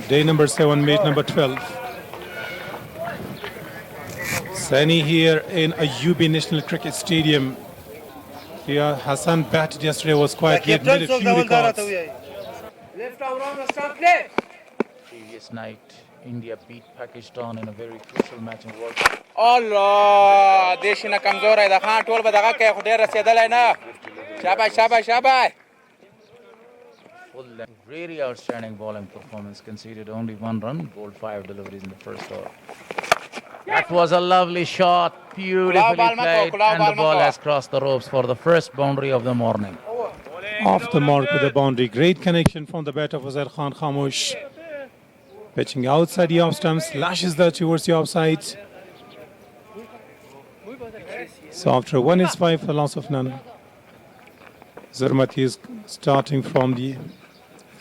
Day number 7, match number 12. Sani here in Ayubi National Cricket Stadium. Here Hassan batted yesterday, was quite late, made a few records. Previous night, India beat Pakistan in a very crucial match in World Cup. Allah, देश ना कमजोर है दखा toll बदगा के खुदे रसीदा लेना शाबाश शाबाश शाबाश Full really outstanding bowling performance, conceded only 1 run, bowled 5 deliveries in the first over. That was a lovely shot, beautifully played, and the ball has crossed the ropes for the first boundary of the morning. Off the mark with the boundary. Great connection from the bat of Uzair Khan Khamosh. Pitching outside the off stumps, lashes that towards the offside. So after 1 is 5 for loss of none. Zermati is starting from the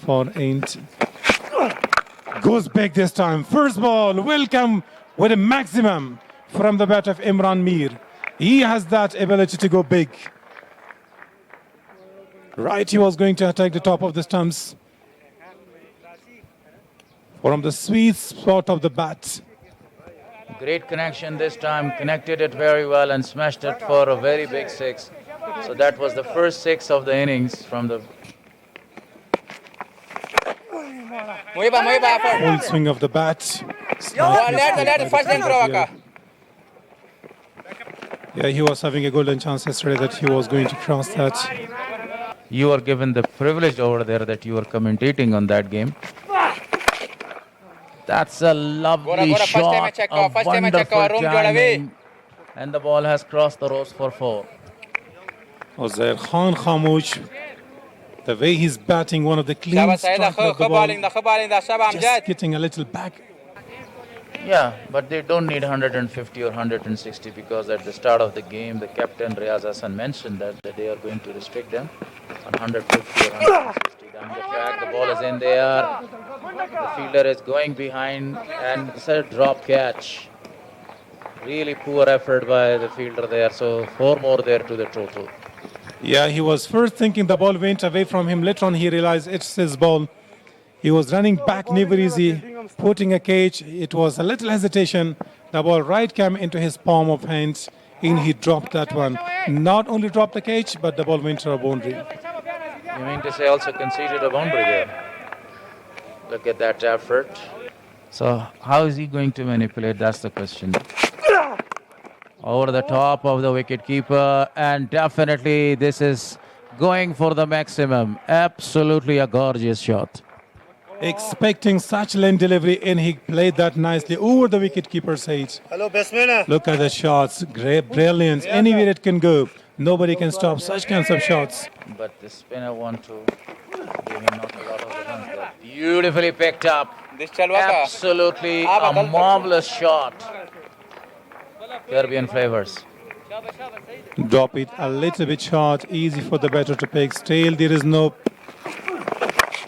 far end. Goes back this time. First ball will come with a maximum from the bat of Imran Mir. He has that ability to go big. Right, he was going to attack the top of the stumps. From the sweet spot of the bat. Great connection this time, connected it very well and smashed it for a very big 6. So that was the first 6 of the innings from the full swing of the bat. Yeah, he was having a golden chance yesterday that he was going to cross that. You were given the privilege over there that you were commentating on that game. That's a lovely shot, a wonderful timing, and the ball has crossed the ropes for 4. Uzair Khan Khamosh, the way he's batting, one of the clean strike of the ball, just getting a little back. Yeah, but they don't need 150 or 160 because at the start of the game, the captain Riaz Hassan mentioned that they are going to restrict them on 150 or 160. Down the track, the ball is in there. The fielder is going behind and it's a drop catch. Really poor effort by the fielder there. So 4 more there to the total. Yeah, he was first thinking the ball went away from him. Later on, he realized it's his ball. He was running back, never easy, putting a catch. It was a little hesitation. The ball right came into his palm of hands, and he dropped that one. Not only dropped the catch, but the ball went to a boundary. You mean to say also conceded a boundary there? Look at that effort. So how is he going to manipulate? That's the question. Over the top of the wicketkeeper, and definitely this is going for the maximum. Absolutely a gorgeous shot. Expecting such lane delivery, and he played that nicely over the wicketkeeper's head. Hello, batsman. Look at the shots, great brilliance. Anywhere it can go, nobody can stop such kinds of shots. But the spinner want to give him not a lot of the runs there. Beautifully picked up. Absolutely a marvelous shot. Caribbean flavors. Drop it a little bit short, easy for the batter to pick. Still, there is no.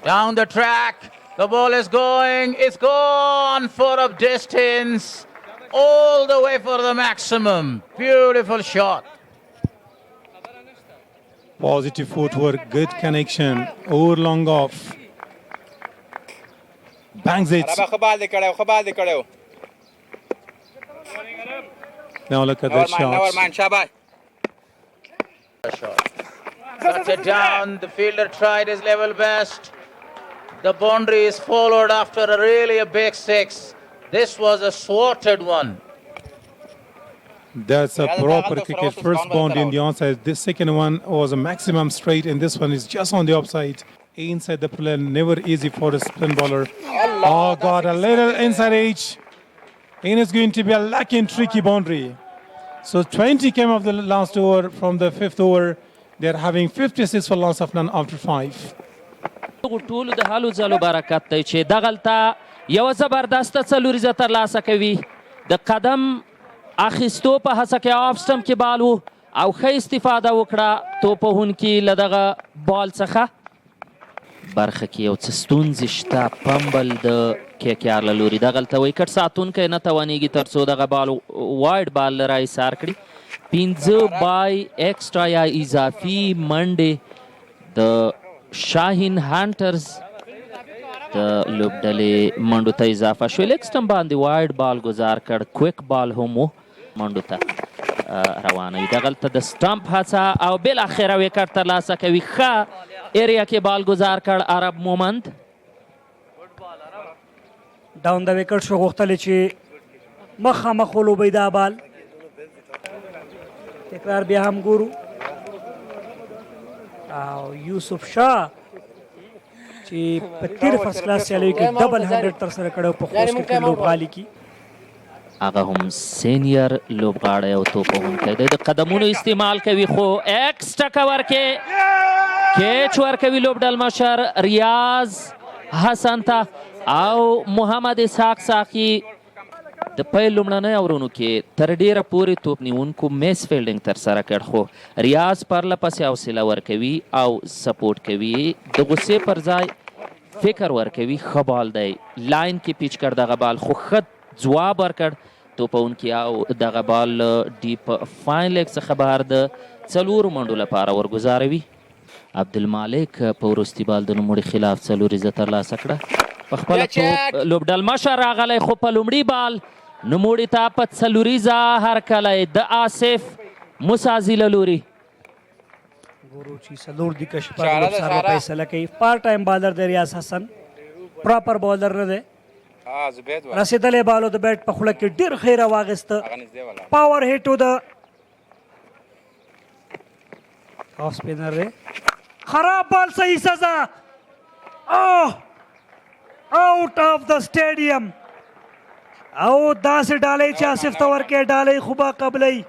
Down the track, the ball is going. It's gone for a distance, all the way for the maximum. Beautiful shot. Positive footwork, good connection, over long off. Bangs it. Now look at that shot. Cuts it down. The fielder tried his level best. The boundary is followed after a big 6. This was a swatted one. That's a proper cricket. First boundary in the onside. This second one was a maximum straight, and this one is just on the offside. Inside the plane, never easy for a spin bowler. Oh God, a little inside edge. And it's going to be a lucky and tricky boundary. So 20 came off the last over. From the 5th over, they're having 56 for loss of none after 5. ټول د حالو ځلو برکت دی چې دغلته یوه زبردسته څلوریزه ترلاسه کوي د قدم اخیستو په هڅه کې آف سټمپ کې بال و او ښه استفاده وکړه توپوهونکي له دغه بال څخه برخه کې یو څه ستونزې شته پمبل د KKR له لوري دغلته ویکټ ساتونکی نه توانیږي تر څو دغه بال وایډ بال له راایسار کړي 15 بای ایکسټرا یا اضافي منډې د شاهین هانټرز د لوبډلې منډو ته اضافه شو. لیکسټن باندې وایډ بال گزار کړ، کویک بال هم و منډو ته روانوي. دغلته د سټمپ هڅه او بالاخره وکټ ترلاسه کوي. ښه ایریا کې بال گزار کړ عرب مومند. ډاون د وکټ شو، غوښتل چې مخامخ ولوبوي دا بال. تکرار بیا هم ګورو او یوسف شاه چې په تیر فرست کلاس سیالیو کې ډبل 100 ترسره کړی په خوست کرکټ لوبغالي کې. هغه هم سینیر لوبغاړی او توپ وهونکی دی. د قدمونو استعمال کوي خو ایکسټرا کور کې کیچ ورکوي لوبډل مشر ریاض حسن ته او محمد اسحاق ساقي. د پیل لومړنۍ اورونو کې تر ډیره پورې توپ نیونکو میس فیلډینګ ترسره کړ خو ریاض پرله پسې حوصله ورکوي او سپورټ کوي. د غصې پر ځای فکر ورکوي. ښه بال دی، لاین کې پیچ کړ دغه بال خو ښه ځواب ورکړ توپونکي او دغه بال ډیپ فاین لیګ څخه بهر د 4 منډو لپاره ورګزاروي. عبدالمالک په وروستي بال د نوموړي خلاف 4 عزت ترلاسه کړه. په خپله توپ لوبډل مشر راغلی خو په لومړي بال نوموړي ته په 4 هرکلی د آصف موسازي له لوري. ګورو چې 4 د کشپار سره فیصله کوي. پارت ټایم بالر دی ریاض حسن، پراپر بالر نه دی. رسېدلی بالو د بیټ په خوله کې ډېر ښه راواغېسته. پاور هیټ و د آف سپینر دی. خراب بال، صحیح سزا. آؤٹ آف د سټیډیم او داسې ډالۍ چې آصف ته ورکړې ډالۍ خو به قبلوي.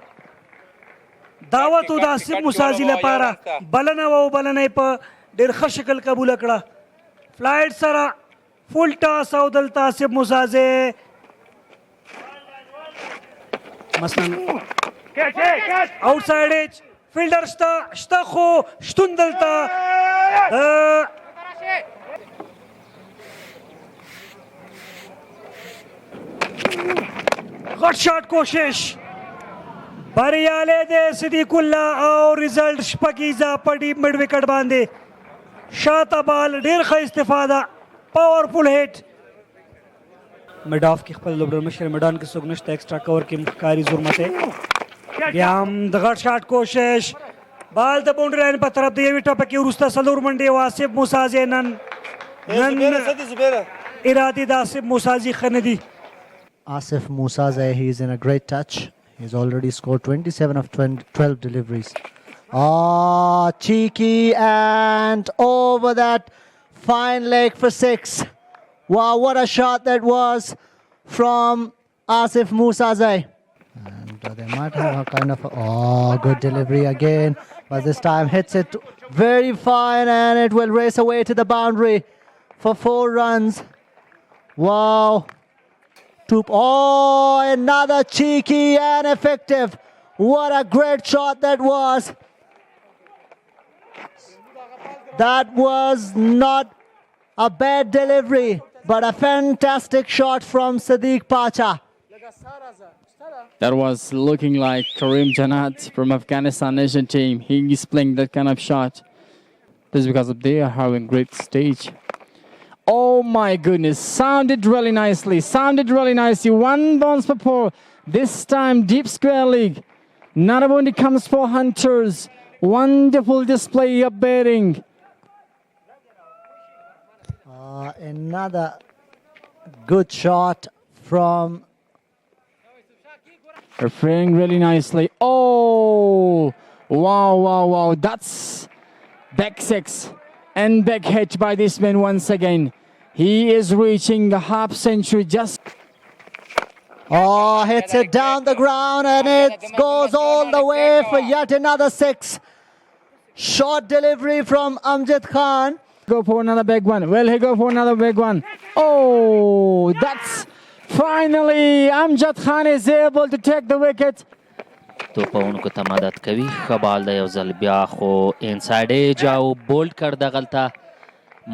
دعوت و د آصف موسازي لپاره بلنه و او بلنه یې په ډېر ښه شکل قبوله کړه. فلایټ سره فول ټاس او دلته آصف موسازي مثلا آؤټ سایډ ایج فیلډر شته خو شتون دلته غټ شاټ کوشش بریالی دی صدیق الله او ریزلټ شپږیزه په ډیپ مډ وکټ باندې. شاته بال ډېر ښه استفاده، پاورفول هیټ. مډ آف کې خپل لوبډل مشر میدان کې څوک نشته، ایکسټرا کور کې ښکاري زورمته. بیا هم د غټ شاټ کوشش، بال د باونډري لاین په طرف د یوې ټپه کې وروسته 4 منډې و آصف موسازي. نن ارادې د آصف موسازي ښه نه دي. Asif Musaze, he's in a great touch. He's already scored 27 of 12 deliveries. Cheeky and over that fine leg for 6. Wow, what a shot that was from Asif Musaze. And they might have a kind of good delivery again, but this time hits it very fine and it will race away to the boundary for 4 runs. Wow. Another cheeky and effective. What a great shot that was. That was not a bad delivery, but a fantastic shot from Sadiq Pacha. That was looking like Karim Janat from Afghanistan nation team. He's playing that kind of shot. This is because they are having great stage. Oh my goodness, sounded really nicely. One bounce per 4. This time deep square leg. Narabundi comes for Hunters. Wonderful display of batting. Another good shot from referring really nicely. Oh, wow. That's back 6 and back hit by this man once again. He is reaching the half century just. Hits it down the ground and it goes all the way for yet another 6. Short delivery from Amjad Khan. Go for another big one. Will he go for another big one? Oh, that's finally Amjad Khan is able to take the wicket. توپونکو ته مدد کوي. ښه بال د یو ځل بیا خو انسایډ ایج او بولډ کړ دغلته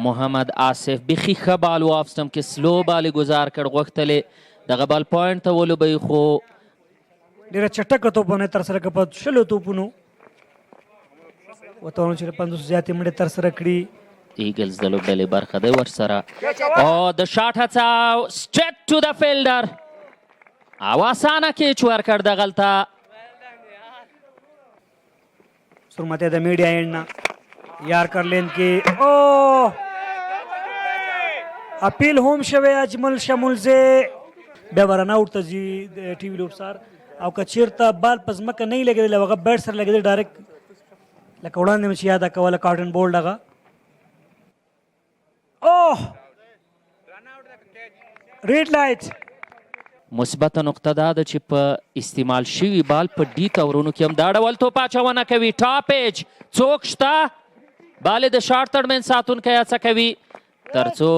محمد آصف. بیخي ښه بال و، آف سټمپ کې سلو بال ګزار کړ. غوښتلې دغه بال پوینټ ته ولوبوي خو ډېره چټکه توپونه یې ترسره کړه. په 20 توپونو ورته چې 50 زیاتې منډې ترسره کړي. ایګلز د لوبډلې برخه دی ورسره او د شاټ هڅه سټریټ ټو د فیلډر او اسانه کیچ ورکړ دغلته सुरमते the media and ना yorker लेन की ओ appeal home शवे Ajmal शमुल से बेबरन out जी TV lobe सार او کچیرته بال پزمکه نه لګیدل هغه بیټ سره لګیدل ډایرکټ لکه وړاندې مې چې یاد کوله کارټن بولډ هغه اوه ریډ لایټ مثبته نقطه دا ده چې په استعمال شوي بال په ډي تورونو کې هم دا ډول توپ اچونه کوي ټاپ ایج څوک شته بال د شاټ تړمن ساتونکی هڅه کوي تر څو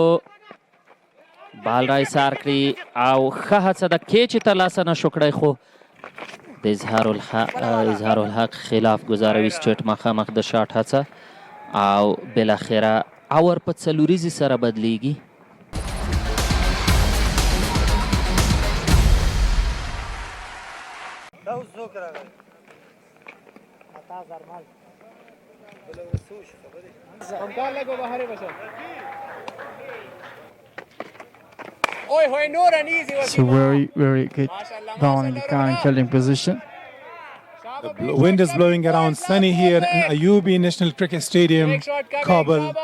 بال را ایسار کړي او ښه هڅه د کیچ ترلاسه نه شو کړی خو د اظهار الحق خلاف ګزاروي سټریټ مخامخ د شاټ هڅه او بالاخره اور په څلوریزې سره بدلیږي It's a very, very good ball in the current fielding position. The wind is blowing around sunny here in Ayubi National Cricket Stadium, Kabul.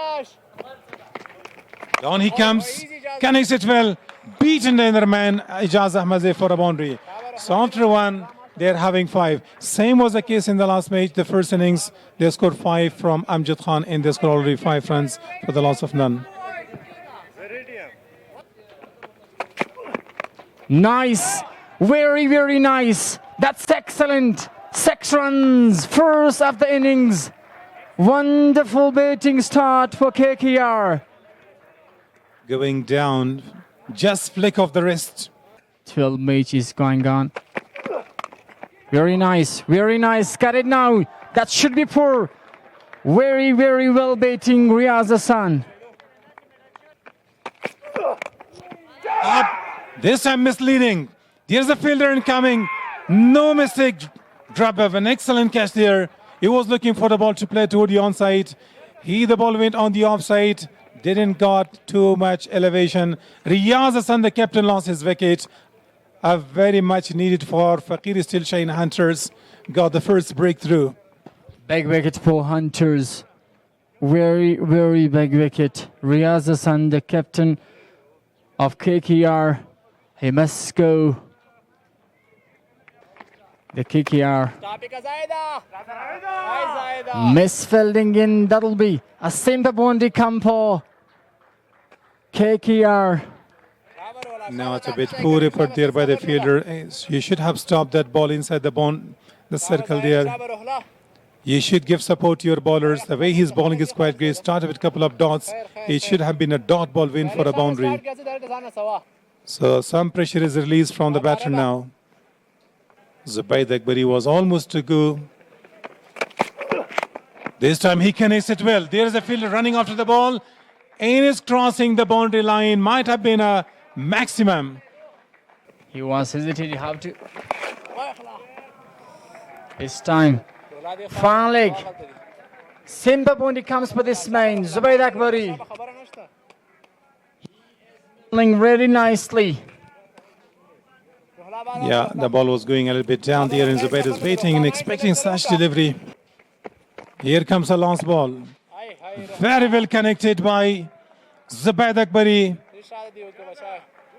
Down he comes, connects it well, beaten the inner man, Ijaz Ahmadzai for a boundary. So after one, they're having 5. Same was the case in the last match, the first innings. They scored 5 from Amjad Khan and they scored already 5 runs for the loss of none. Nice, very, very nice. That's excellent. 6 runs, first of the innings. Wonderful batting start for KKR. Going down, just flick of the wrist. 12 matches going on. Very nice, very nice. Got it now. That should be poor. Very, very well batting Riaz Hassan. Up. This time misleading. Here's the fielder incoming. No mistake. Drop of an excellent catch there. He was looking for the ball to play toward the onside. The ball went on the offside. Didn't got too much elevation. Riaz Hassan, the captain, lost his wicket. Very much needed for Fakir Steel Shine Hunters. Got the first breakthrough. Big wicket for Hunters. Very, very big wicket. Riaz Hassan, the captain of KKR. He must go. The KKR misfielding in. That'll be a simple boundary come for KKR. Now it's a bit poor effort there by the fielder. You should have stopped that ball inside the circle there. You should give support to your bowlers. The way he's bowling is quite great. Started with a couple of dots. It should have been a dot ball win for a boundary. So some pressure is released from the batter now. Zubaid Akbari was almost to go. This time he connects it well. There is a fielder running after the ball and is crossing the boundary line. Might have been a maximum. He was hesitating how to. It's time. Final leg. Simba boundary comes for this man. Zubaid Akbari. Playing very nicely. Yeah, the ball was going a little bit down there and Zubaid is waiting and expecting such delivery. Here comes a last ball. Very well connected by Zubaid Akbari.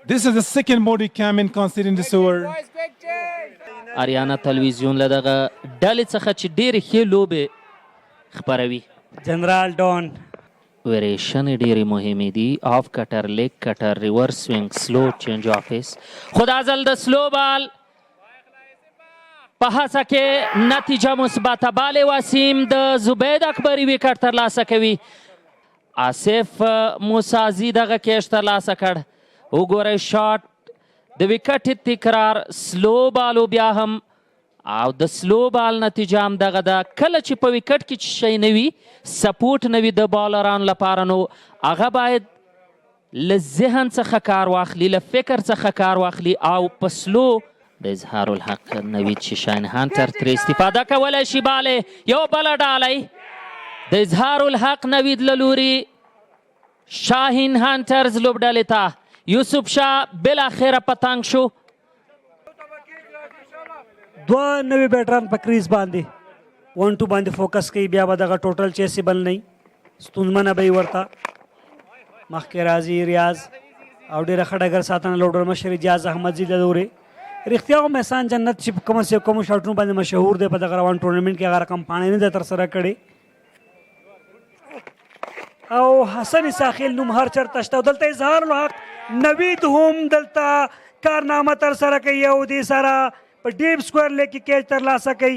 This is the second body cam in considering this over. اریانا تلویزیون له دغه ډلې څخه چې ډېرې ښې لوبې خپروي جنرال ډون وریشنې ډېرې مهمې دي آف کټر لیگ کټر ریورس سوینګ سلو چینج آفیس خو دا ځل د سلو بال په هڅه کې نتیجه مثبته بال وسیم د زبید اکبري وکټ ترلاسه کوي آصف موسازي دغه کیش ترلاسه کړ وګورئ شاټ د وکټ تکرار سلو بالو بیا هم او د سلو بال نتیجه هم دغه ده کله چې په وکټ کې چې شی نه وي سپورټ نه وي د بالرانو لپاره نو هغه باید له ذهن څخه کار واخلي له فکر څخه کار واخلي او په سلو د اظهار الحق نوید چې شاین هانټر ترې استفاده کولی شي بالې یو بله ډالۍ د اظهار الحق نوید له لوري شاهین هانټرز لوبډلې ته یوسف شاه بالاخره پتنګ شو. دوه نوي بیټران په کریز باندې 1-2 باندې فوکس کوي. بیا به دغه ټوټل چیسیبل نه ستونزمنه به یې ورته. مخکې راځي ریاض او ډېره ښه ډګر ساتنه لوډر مشر اجاز احمدزي د دورې. رښتیا هم احسان جنت چې په کومو شاټونو باندې مشهور دی په دغه روان ټورنمنټ کې هغه رقم پاڼې نه ده ترسره کړې. او حسن اساخیل نوم هر چېرته شته او دلته اظهار الحق نوید هم دلته کارنامه ترسره کوي او دې سره په ډیپ سکوئر لیګ کې کیچ ترلاسه کوي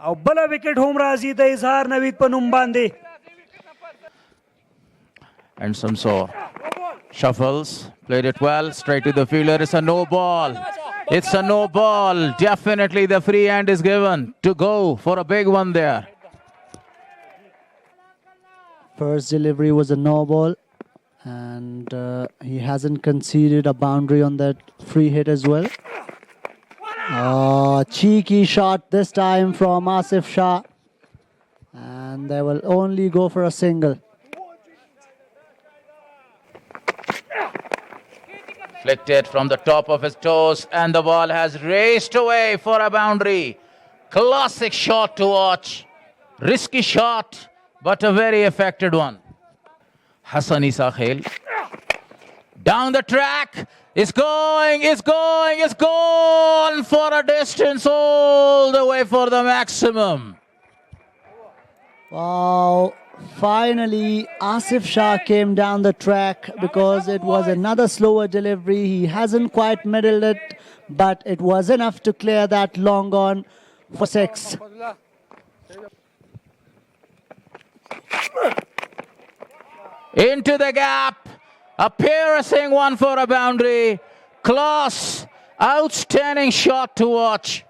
او بله وکټ هم راځي د اظهار نوید په نوم باندې. And Samsor shuffles, played it well, straight to the fielder. It's a no ball. It's a no ball. Definitely the free hand is given to go for a big one there. First delivery was a no ball, and he hasn't conceded a boundary on that free hit as well. Cheeky shot this time from Asif Shah, and they will only go for a single. Flicked it from the top of his toes, and the ball has raced away for a boundary. Classic shot to watch. Risky shot, but a very effective one. Hassan Isakhel down the track. It's going for a distance all the way for the maximum. Wow. Finally, Asif Shah came down the track because it was another slower delivery. He hasn't quite middled it, but it was enough to clear that long on for 6. Into the gap. A piercing one for a boundary. Class. Outstanding shot to watch.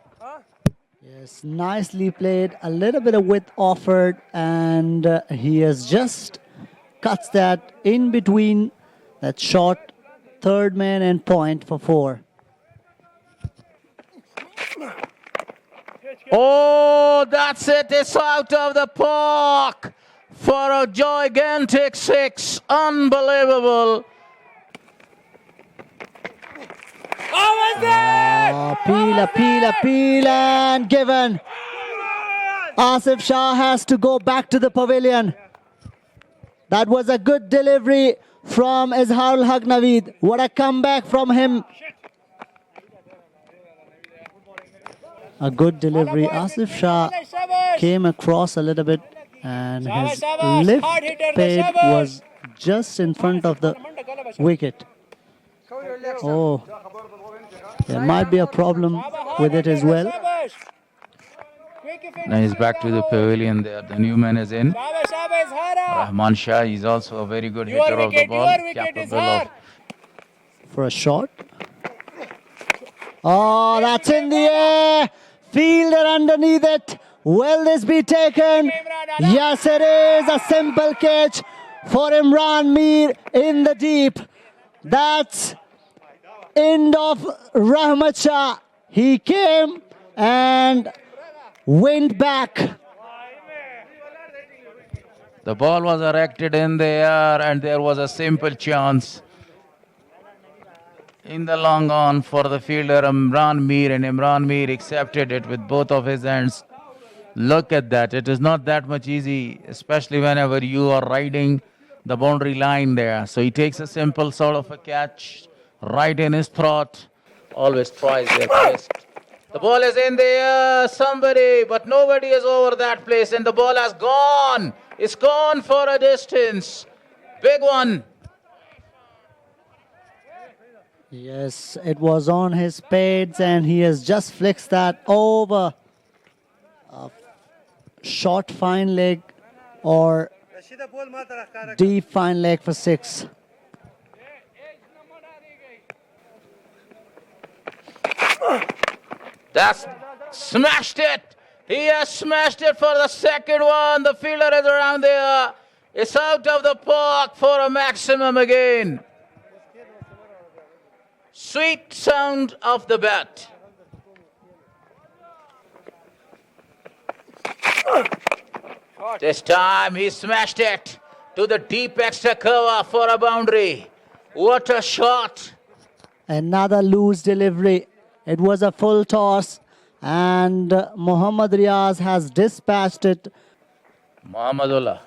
Yes, nicely played. A little bit of width offered, and he has just cuts that in between that short third man and point for 4. Oh, that's it. It's out of the park for a gigantic 6. Unbelievable. Appeal and given. Asif Shah has to go back to the pavilion. That was a good delivery from Izharul Haq Naveed. What a comeback from him. A good delivery. Asif Shah came across a little bit and his lift pad was just in front of the wicket. Oh, there might be a problem with it as well. Now he's back to the pavilion there. The new man is in. Rahman Shah is also a very good hitter of the ball. Capable of. For a shot. Oh, that's in the air. Fielder underneath it. Will this be taken? Yes, it is. A simple catch for Imran Mir in the deep. That's end of Rahmat Shah. He came and went back. The ball was erected in the air and there was a simple chance in the long on for the fielder Imran Mir, and Imran Mir accepted it with both of his hands. Look at that. It is not that much easy, especially whenever you are riding the boundary line there. So he takes a simple sort of a catch right in his throat. Always tries their best. The ball is in the air, somebody, but nobody is over that place, and the ball has gone. It's gone for a distance. Big one. Yes, it was on his pads and he has just flexed that over a short fine leg or deep fine leg for 6. That's smashed it. He has smashed it for the second one. The fielder is around there. It's out of the park for a maximum again. Sweet sound of the bat. This time he smashed it. to the deep extra cover for a boundary. What a shot! Another loose delivery. It was a full toss, and Mohammad Riaz has dispatched it. Mohammadullah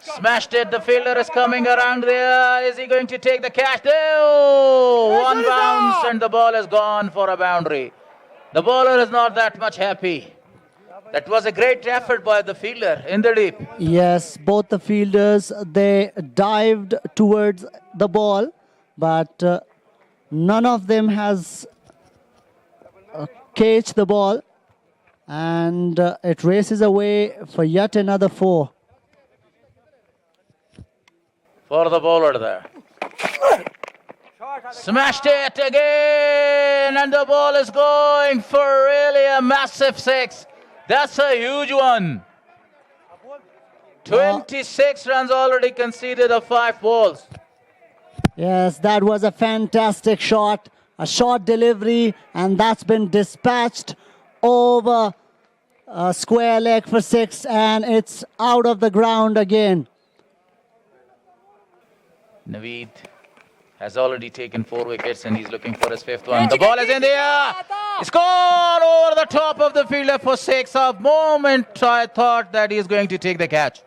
smashed it. The fielder is coming around there. Is he going to take the catch? Oh, one bounce and the ball is gone for a boundary. The bowler is not that much happy. That was a great effort by the fielder in the deep. Yes, both the fielders, they dived towards the ball, but none of them has caged the ball, and it races away for yet another 4. For the bowler there. Smashed it again, and the ball is going for really a massive 6. That's a huge one. 26 runs already conceded of 5 balls. Yes, that was a fantastic shot, a short delivery, and that's been dispatched over a square leg for 6, and it's out of the ground again. Naveed has already taken 4 wickets and he's looking for his 5th one. The ball is in the air. It's gone over the top of the fielder for 6. A moment I thought that he's going to take the catch.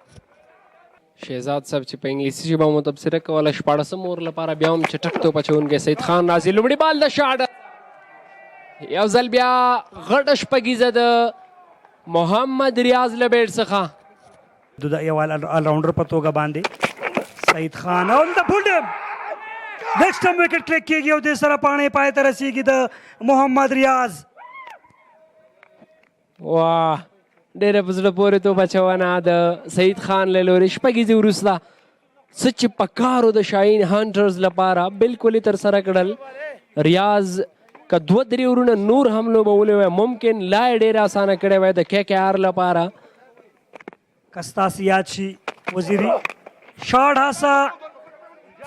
شهزاد صاحب چې په انګلیسي ژبه متبصره کوله 14 اور لپاره بیا هم چټک توپ اچونکی سید خان راځي لومړي بال د شاټ یو ځل بیا غټه شپږیزه د محمد ریاض له بیټ څخه د یو الراونډر په توګه باندې سید خان او د پولډم نیکسټ ټایم وکټ کلیک کیږي او د سره پاڼې پای ته رسیږي د محمد ریاض. واه ډېره په زړه پورې توپ اچونه د سعید خان له لورې شپږیزې وروسته څه چې په کارو د شاهین هانټرز لپاره بالکل یې ترسره کړل. ریاض که 2-3 اورونه نور هم لوبولی وی ممکن لا یې ډېره اسانه کړی وی د KKR لپاره. که ستاسې یاد شي وزیري شاټ هڅه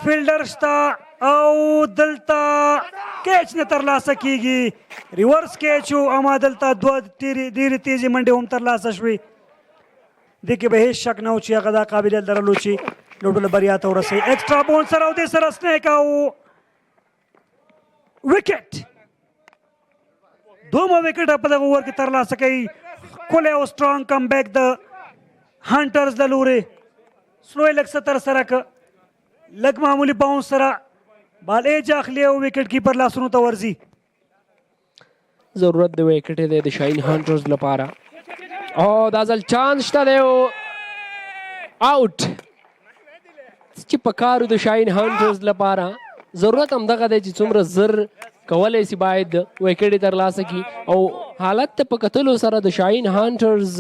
فیلډر شته او دلته کیچ نه ترلاسه کیږي ریورس کیچ و اما دلته 2 ډېرې تیزې منډې هم ترلاسه شوې. دې کې به هیڅ شک نه و چې هغه دا قابلیت لرلو چې لوډو بریا ته ورسوي. ایکسټرا بون سره او دې سره سنیک او وکټ دومره وکټ په دغه اوور کې ترلاسه کوي. ښکلی او سټرانګ کم بیک د هانټرز له لورې سلو یې لږ څه ترسره که لږ معمولي باونس سره بال ایج اخلي او وکټ کیپر لاسونو ته ورځي. ضرورت د وکټ دی د شاهین هانټرز لپاره. او دا ځل چانس شته دی او آوټ چې په کارو د شاهین هانټرز لپاره ضرورت همدغه دی چې څومره زر کولی سي باید وکټ یې ترلاسه کړي او حالت ته په کتلو سره د شاهین هانټرز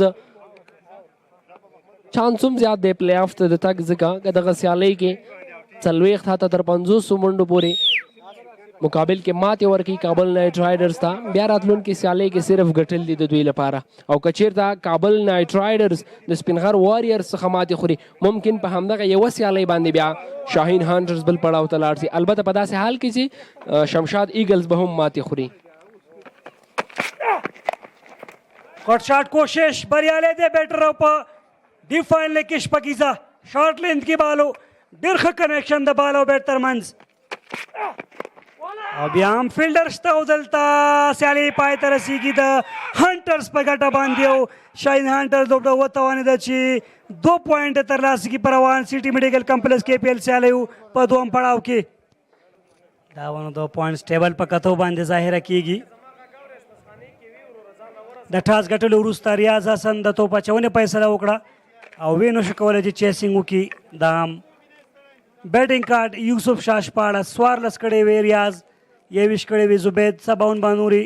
چانس هم زیات دی پلی آف ته د تګ ځکه که دغه سیالۍ کې 40 حتی تر 500 منډو پورې مقابل کې ماتې ورکوي کابل نایټ رایډرز ته. بیا راتلونکي سیالۍ کې صرف ګټل دي د دوی لپاره او که چېرته کابل نایټ رایډرز د سپین غر واریر څخه ماتې خوري ممکن په همدغه یوه سیالۍ باندې بیا شاهین هانټرز بل پړاو ته لاړ شي. البته په داسې حال کې چې شمشاد ایګلز به هم ماتې خوري. کټ شاټ کوشش بریالی دی بیټر او په ډیپ فاین لیګ کې شپږیزه شارټ لینث کې بالو ډېر ښه کنیکشن د بال او بیټ ترمنځ او بیا هم فیلډر شته او دلته سیالۍ پای ته رسیږي د هانټرز په ګټه باندې او شاهین هانټرز لوبډه وتوانېده چې 2 پوینټ ترلاسه کړي په روان سټي میډیکل کمپلیکس KPL سیالیو په دوم پړاو کې. دا ونه 2 پوینټس ټیبل په کتو باندې ظاهره کیږي. د ټاس ګټلو وروسته ریاض حسن د توپ اچونې فیصله وکړه او وی نشو کولی چې چیسینګ وکړي. دا بیټینګ کارډ یوسف شاه شپاړس 14 کړی وی ریاض 21 کړی وی زبید 57 بانوري